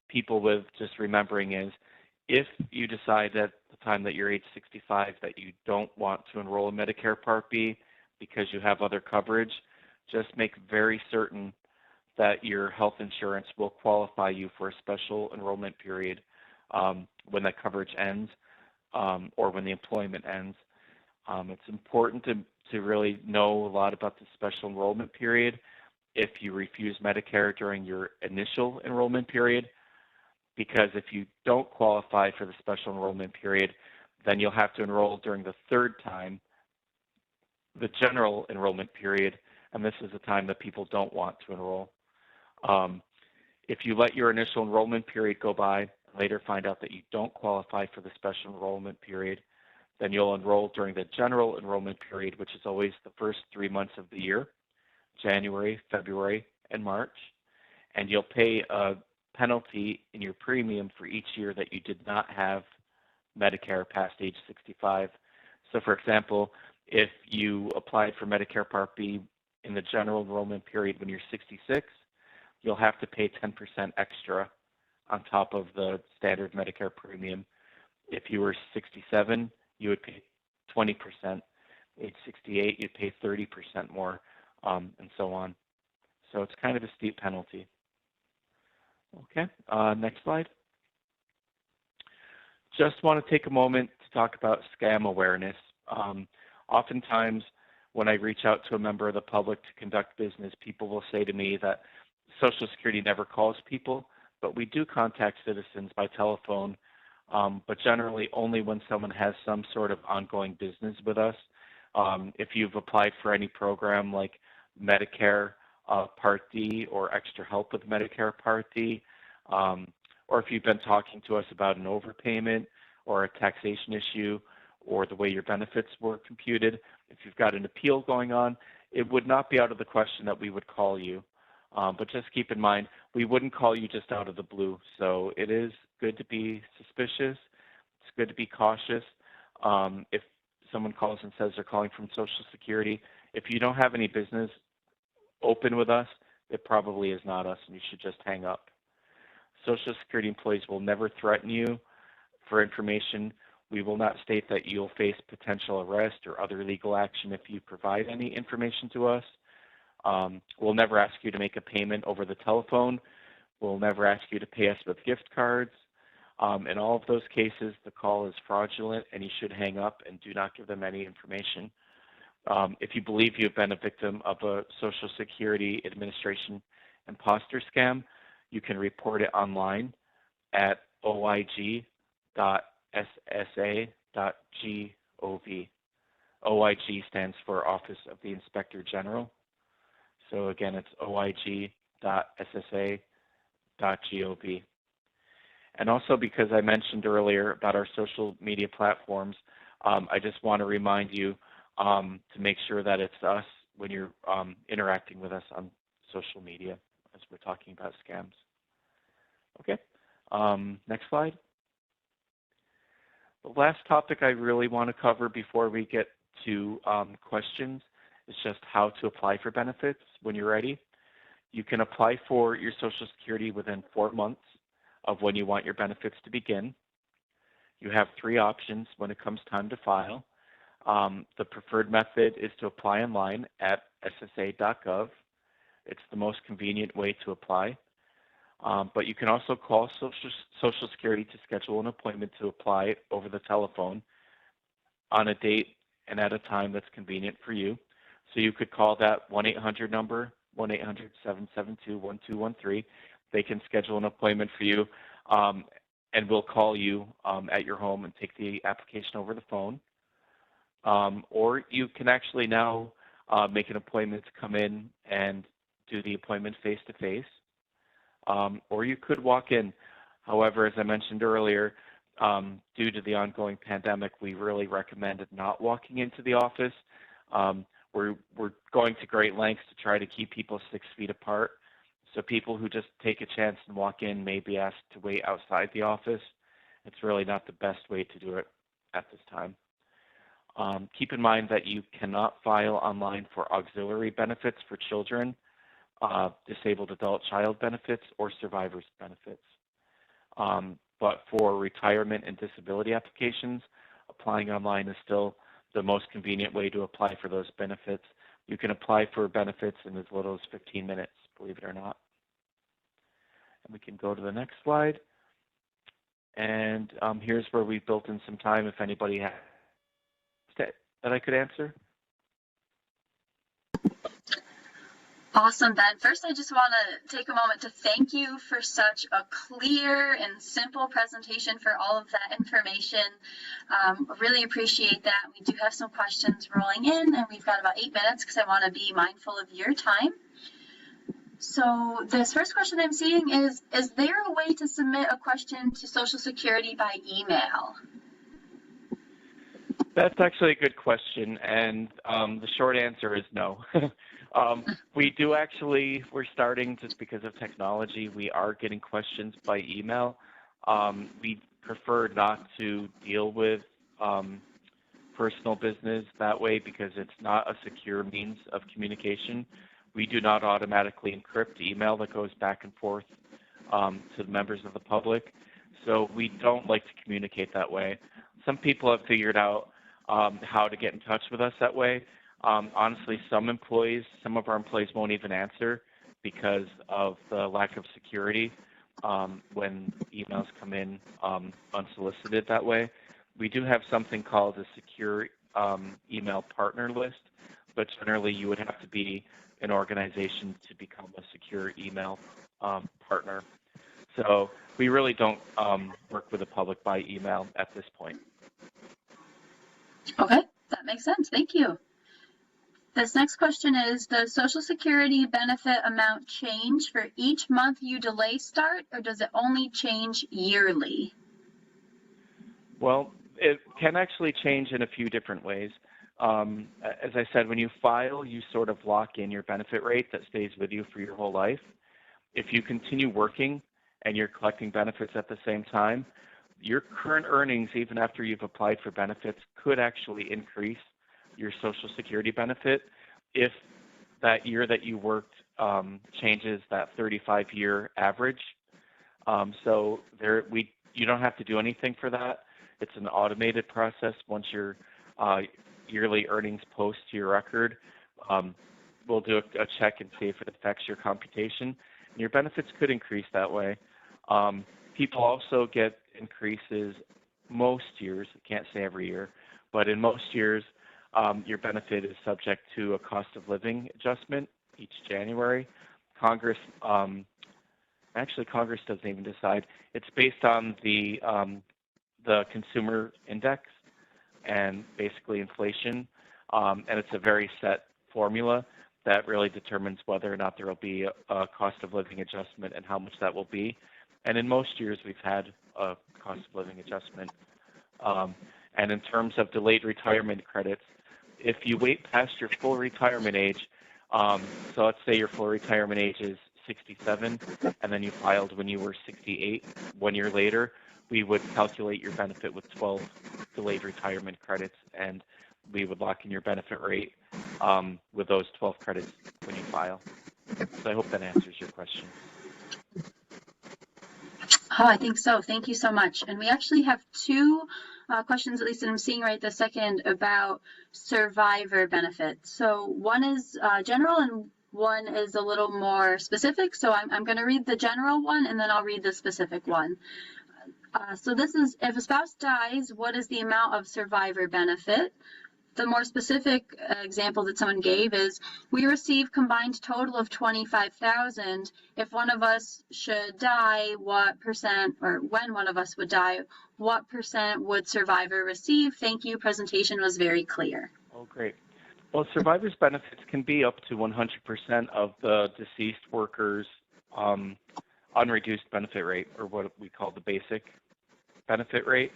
people with just remembering is, if you decide at the time that you're age 65 that you don't want to enroll in Medicare Part B because you have other coverage, just make very certain that your health insurance will qualify you for a special enrollment period when that coverage ends or when the employment ends. It's important to really know a lot about the special enrollment period if you refuse Medicare during your initial enrollment period, because if you don't qualify for the special enrollment period, then you'll have to enroll during the third time, the general enrollment period, and this is the time that people don't want to enroll. If you let your initial enrollment period go by and later find out that you don't qualify for the special enrollment period, then you'll enroll during the general enrollment period, which is always the first 3 months of the year, January, February, and March, and you'll pay a penalty in your premium for each year that you did not have Medicare past age 65. So for example, if you applied for Medicare Part B in the general enrollment period when you're 66, you'll have to pay 10% extra on top of the standard Medicare premium. If you were 67, you would pay 20%. Age 68, you'd pay 30% more, and so on. So it's kind of a steep penalty. Okay, next slide. Just want to take a moment to talk about scam awareness. Oftentimes, when I reach out to a member of the public to conduct business, people will say to me that Social Security never calls people, but we do contact citizens by telephone, but generally only when someone has some sort of ongoing business with us. If you've applied for any program like Medicare Part D or extra help with Medicare Part D, or if you've been talking to us about an overpayment or a taxation issue or the way your benefits were computed, if you've got an appeal going on, it would not be out of the question that we would call you. But just keep in mind, we wouldn't call you just out of the blue. So it is good to be suspicious. It's good to be cautious. If someone calls and says they're calling from Social Security, if you don't have any business open with us, it probably is not us, and you should just hang up. Social Security employees will never threaten you for information. We will not state that you'll face potential arrest or other legal action if you provide any information to us. We'll never ask you to make a payment over the telephone. We'll never ask you to pay us with gift cards. In all of those cases, the call is fraudulent, and you should hang up and do not give them any information. If you believe you've been a victim of a Social Security Administration imposter scam, you can report it online at oig.ssa.gov. OIG stands for Office of the Inspector General. So again, it's oig.ssa.gov. And also, because I mentioned earlier about our social media platforms, I just want to remind you to make sure that it's us when you're interacting with us on social media as we're talking about scams. Okay, next slide. The last topic I really want to cover before we get to questions is just how to apply for benefits when you're ready. You can apply for your Social Security within 4 months of when you want your benefits to begin. You have 3 options when it comes time to file. The preferred method is to apply online at ssa.gov. It's the most convenient way to apply. But you can also call Social Security to schedule an appointment to apply over the telephone on a date and at a time that's convenient for you. So you could call that 1-800 number, 1-800-772-1213. They can schedule an appointment for you, and we'll call you at your home and take the application over the phone. Or you can actually now make an appointment to come in and do the appointment face-to-face. Or you could walk in. However, as I mentioned earlier, due to the ongoing pandemic, we really recommend not walking into the office. We're going to great lengths to try to keep people 6 feet apart. So people who just take a chance and walk in may be asked to wait outside the office. It's really not the best way to do it at this time. Keep in mind that you cannot file online for auxiliary benefits for children, disabled adult child benefits, or survivors benefits. But for retirement and disability applications, applying online is still the most convenient way to apply for those benefits. You can apply for benefits in as little as 15 minutes, believe it or not. And we can go to the next slide. And here's where we've built in some time if anybody has that I could answer. Awesome, Ben. First, I just want to take a moment to thank you for such a clear and simple presentation for all of that information. Really appreciate that. We do have some questions rolling in, and we've got about 8 minutes because I want to be mindful of your time. So this first question I'm seeing is there a way to submit a question to Social Security by email? That's actually a good question, and the short answer is no. We do actually, we're starting, just because of technology, we are getting questions by email. We prefer not to deal with personal business that way because it's not a secure means of communication. We do not automatically encrypt email that goes back and forth to the members of the public. So we don't like to communicate that way. Some people have figured out how to get in touch with us that way. Honestly, some of our employees won't even answer because of the lack of security when emails come in unsolicited that way. We do have something called a secure email partner list, but generally you would have to be an organization to become a secure email partner. So we really don't work with the public by email at this point. Okay, that makes sense. Thank you. This next question is, does Social Security benefit amount change for each month you delay start, or does it only change yearly? Well, it can actually change in a few different ways. As I said, when you file, you sort of lock in your benefit rate that stays with you for your whole life. If you continue working and you're collecting benefits at the same time, your current earnings, even after you've applied for benefits, could actually increase your Social Security benefit if that year that you worked changes that 35-year average. So you don't have to do anything for that. It's an automated process. Once your yearly earnings post to your record, we'll do a check and see if it affects your computation. And your benefits could increase that way. People also get increases most years. I can't say every year, but in most years, your benefit is subject to a cost of living adjustment each January. Congress doesn't even decide. It's based on the consumer index and basically inflation, and it's a very set formula that really determines whether or not there will be a cost of living adjustment and how much that will be. And in most years, we've had a cost of living adjustment. And in terms of delayed retirement credits, if you wait past your full retirement age, so let's say your full retirement age is 67, and then you filed when you were 68, 1 year later, we would calculate your benefit with 12 delayed retirement credits, and we would lock in your benefit rate with those 12 credits when you file. So I hope that answers your question. Oh, I think so. Thank you so much. And we actually have two questions, at least that I'm seeing right this second, about survivor benefits. So one is general and one is a little more specific. So I'm going to read the general one and then I'll read the specific one. So this is, if a spouse dies, what is the amount of survivor benefit? The more specific example that someone gave is, we receive combined total of $25,000. If one of us should die, what percent, or when one of us would die, what percent would survivor receive? Thank you. Presentation was very clear. Oh, great. Well, survivor's benefits can be up to 100% of the deceased worker's unreduced benefit rate, or what we call the basic benefit rate.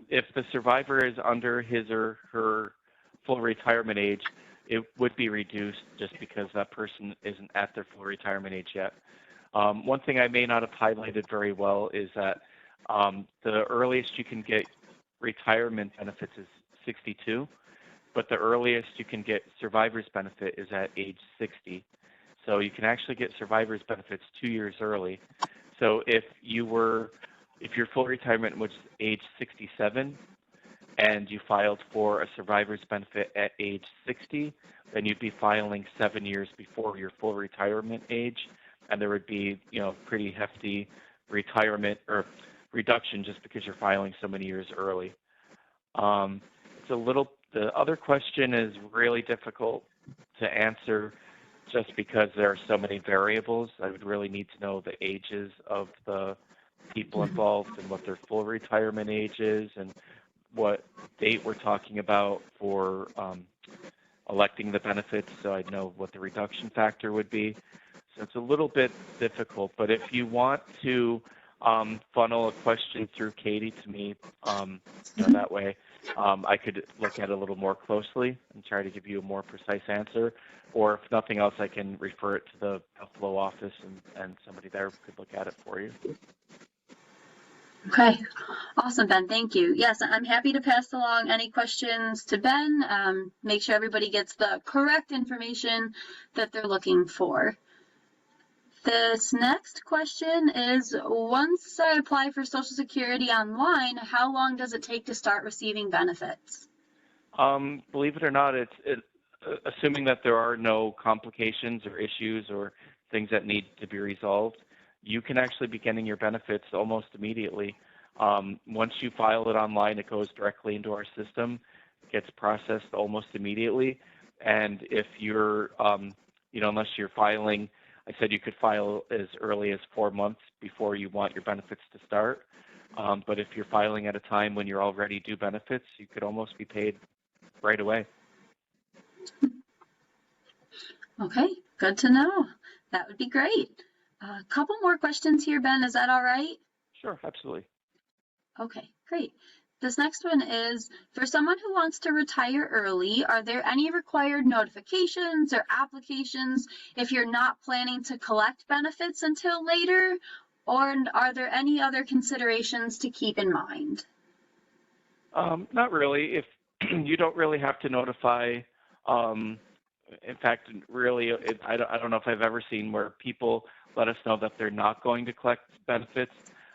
If the survivor is under his or her full retirement age, it would be reduced just because that person isn't at their full retirement age yet. One thing I may not have highlighted very well is that the earliest you can get retirement benefits is 62, but the earliest you can get survivor's benefit is at age 60. So you can actually get survivor's benefits 2 years early. So if your full retirement was age 67 and you filed for a survivor's benefit at age 60, then you'd be filing 7 years before your full retirement age, and there would be, pretty hefty retirement or reduction just because you're filing so many years early. The other question is really difficult to answer just because there are so many variables. I would really need to know the ages of the people involved and what their full retirement age is and what date we're talking about for electing the benefits, so I'd know what the reduction factor would be. So it's a little bit difficult, but if you want to funnel a question through Katie to me, that way I could look at it a little more closely and try to give you a more precise answer. Or if nothing else, I can refer it to the Buffalo office and somebody there could look at it for you. Okay, awesome, Ben. Thank you. Yes, I'm happy to pass along any questions to Ben. Make sure everybody gets the correct information that they're looking for. This next question is, once I apply for Social Security online, how long does it take to start receiving benefits? Believe it or not, assuming that there are no complications or issues or things that need to be resolved, you can actually be getting your benefits almost immediately. Once you file it online, it goes directly into our system, gets processed almost immediately. And if you're, unless you're filing, I said you could file as early as 4 months before you want your benefits to start. But if you're filing at a time when you're already due benefits, you could almost be paid right away. Okay, good to know. That would be great. A couple more questions here, Ben. Is that all right? Sure, absolutely. Okay, great. This next one is, for someone who wants to retire early, are there any required notifications or applications if you're not planning to collect benefits until later? Or are there any other considerations to keep in mind? Not really. If you don't really have to notify, in fact, really, I don't know if I've ever seen where people let us know that they're not going to collect benefits.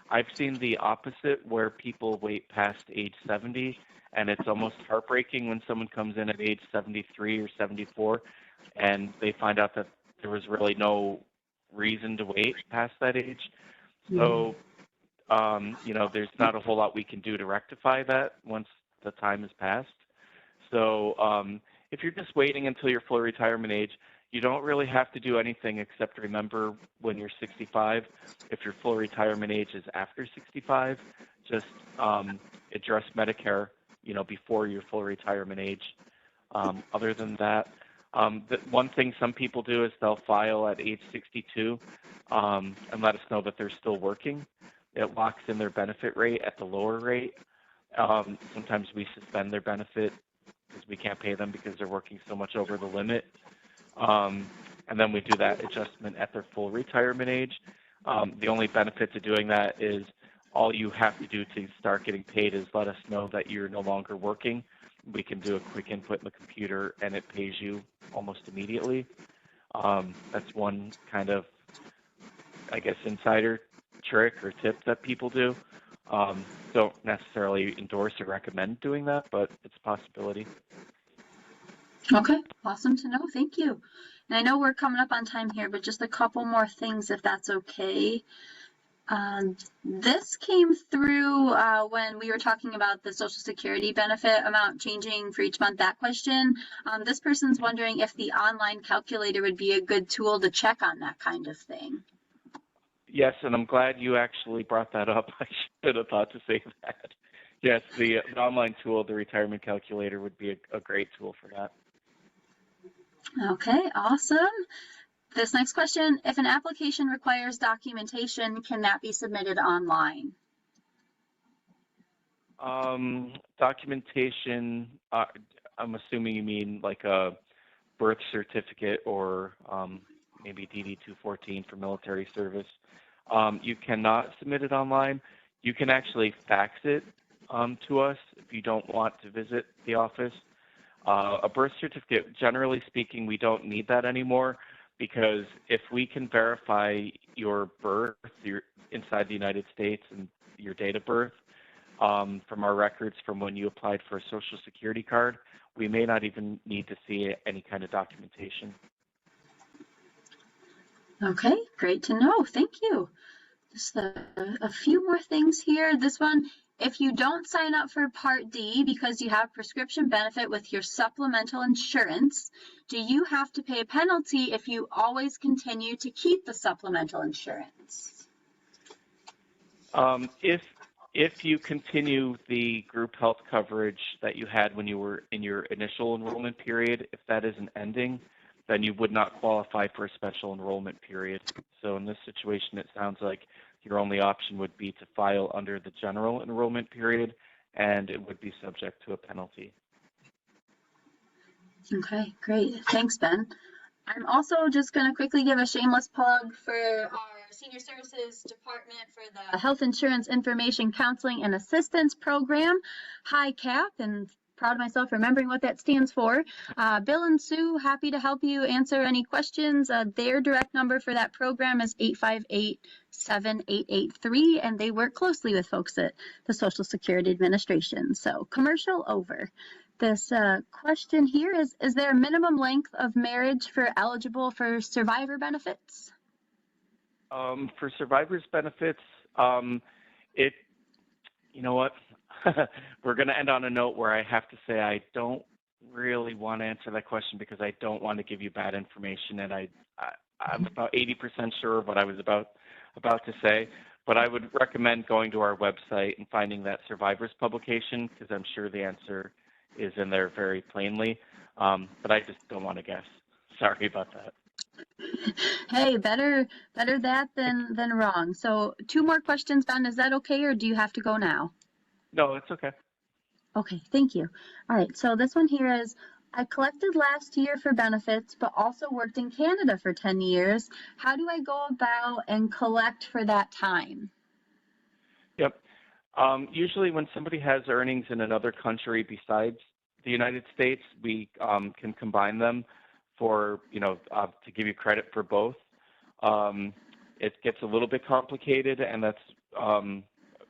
I've seen the opposite, where people wait past age 70, and it's almost heartbreaking when someone comes in at age 73 or 74, and they find out that there was really no reason to wait past that age. So, there's not a whole lot we can do to rectify that once the time has passed. So if you're just waiting until your full retirement age, you don't really have to do anything except remember when you're 65, if your full retirement age is after 65, just address Medicare, before your full retirement age. Other than that, one thing some people do is they'll file at age 62 and let us know that they're still working. It locks in their benefit rate at the lower rate. Sometimes we suspend their benefit because we can't pay them because they're working so much over the limit. And then we do that adjustment at their full retirement age. The only benefit to doing that is all you have to do to start getting paid is let us know that you're no longer working. We can do a quick input in the computer and it pays you almost immediately. That's one kind of, I guess, insider trick or tip that people do. Don't necessarily endorse or recommend doing that, but it's a possibility. Okay, awesome to know. Thank you. And I know we're coming up on time here, but just a couple more things if that's okay. This came through when we were talking about the Social Security benefit amount changing for each month, that question. This person's wondering if the online calculator would be a good tool to check on that kind of thing. Yes, and I'm glad you actually brought that up. I should have thought to say that. Yes, the online tool, the retirement calculator, would be a great tool for that. Okay, awesome. This next question, if an application requires documentation, can that be submitted online? Documentation, I'm assuming you mean like a birth certificate or maybe DD-214 for military service. You cannot submit it online. You can actually fax it to us if you don't want to visit the office. A birth certificate, generally speaking, we don't need that anymore because if we can verify your birth inside the United States and your date of birth from our records from when you applied for a Social Security card, we may not even need to see any kind of documentation. Okay, great to know. Thank you. Just a few more things here. This one, if you don't sign up for Part D because you have prescription benefit with your supplemental insurance, do you have to pay a penalty if you always continue to keep the supplemental insurance? If you continue the group health coverage that you had when you were in your initial enrollment period, if that isn't ending, then you would not qualify for a special enrollment period. So in this situation, it sounds like your only option would be to file under the general enrollment period, and it would be subject to a penalty. Okay, great. Thanks, Ben. I'm also just going to quickly give a shameless plug for our Senior Services Department for the Health Insurance Information Counseling and Assistance Program, HICAP, and proud of myself remembering what that stands for. Bill and Sue, happy to help you answer any questions. Their direct number for that program is 858-7883, and they work closely with folks at the Social Security Administration. So commercial over. This question here is there a minimum length of marriage for eligible for survivor benefits? For survivors benefits, you know what? We're going to end on a note where I have to say I don't really want to answer that question because I don't want to give you bad information, and I'm about 80% sure of what I was about to say. But I would recommend going to our website and finding that survivors publication because I'm sure the answer is in there very plainly. But I just don't want to guess. Sorry about that. Hey, better that than wrong. So 2 more questions, Ben. Is that okay, or do you have to go now? No, it's okay. Okay, thank you. All right, so this one here is, I collected last year for benefits, but also worked in Canada for 10 years. How do I go about and collect for that time? Yep. Usually when somebody has earnings in another country besides the United States, we can combine them for, to give you credit for both. It gets a little bit complicated, and that's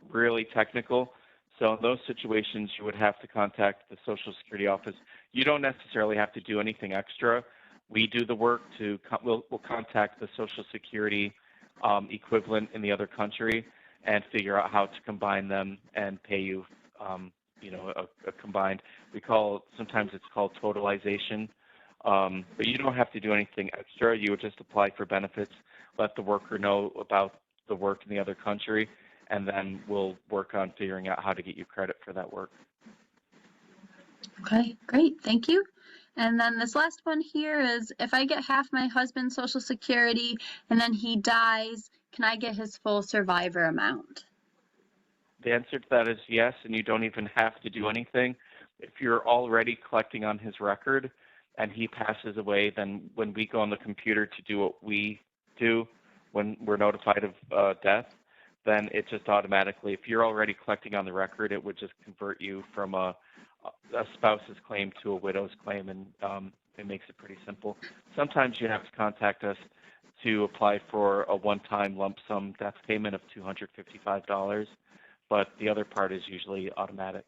really technical. So in those situations, you would have to contact the Social Security office. You don't necessarily have to do anything extra. We do the work we'll contact the Social Security equivalent in the other country and figure out how to combine them and pay you, a combined. Sometimes it's called totalization. But you don't have to do anything extra. You would just apply for benefits, let the worker know about the work in the other country, and then we'll work on figuring out how to get you credit for that work. Okay, great, thank you. And then this last one here is, if I get half my husband's Social Security and then he dies, can I get his full survivor amount? The answer to that is yes, and you don't even have to do anything. If you're already collecting on his record and he passes away, then when we go on the computer to do what we do when we're notified of death, then it just automatically, if you're already collecting on the record, it would just convert you from a spouse's claim to a widow's claim, and it makes it pretty simple. Sometimes you have to contact us to apply for a one-time lump sum death payment of $255, but the other part is usually automatic.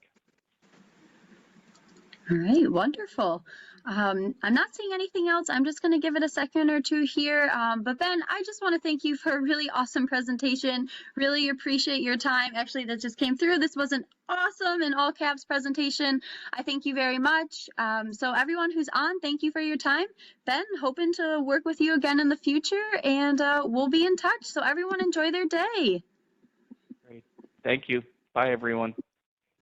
All right, wonderful. I'm not seeing anything else. I'm just going to give it a second or two here. But Ben, I just want to thank you for a really awesome presentation. Really appreciate your time. Actually, that just came through. This was an awesome in all caps presentation. I thank you very much. So everyone who's on, thank you for your time. Ben, hoping to work with you again in the future, and we'll be in touch. So everyone enjoy their day. Great. Thank you. Bye, everyone.